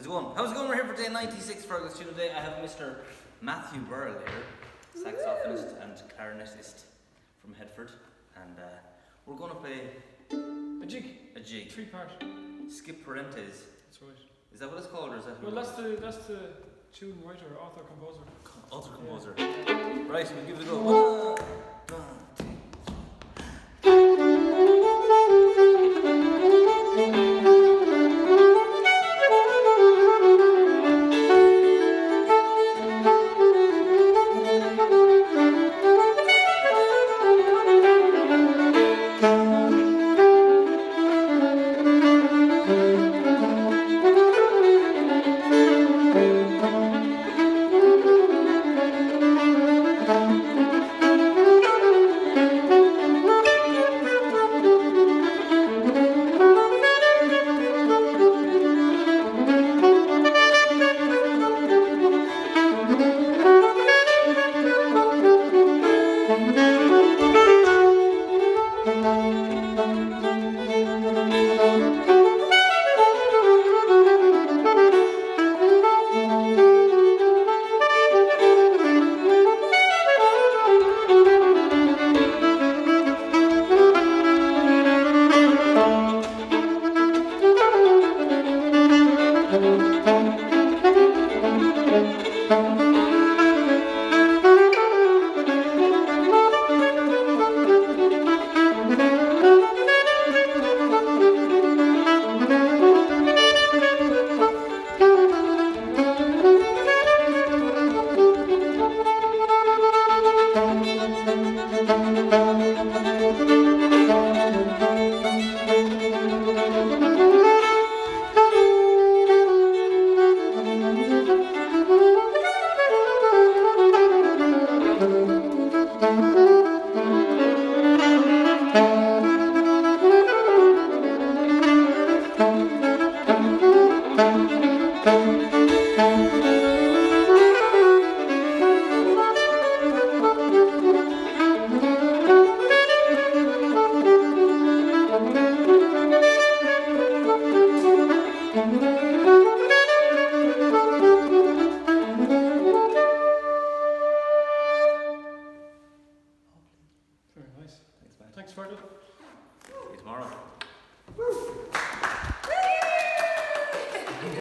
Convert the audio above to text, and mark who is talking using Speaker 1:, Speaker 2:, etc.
Speaker 1: How's it going? How's it going? We're here for day 96 Fergal Studio Day. I have Mr. Matthew Berrill here, saxophonist and clarinetist from Headford, and we're going to play
Speaker 2: a jig.
Speaker 1: A jig.
Speaker 2: 3-part.
Speaker 1: Skip Parentes.
Speaker 2: That's right.
Speaker 1: Is that what it's called, or is that?
Speaker 2: Well, that's the tune writer, author, composer.
Speaker 1: Author, composer. Yeah. Right, we'll give it a go. 1, 2.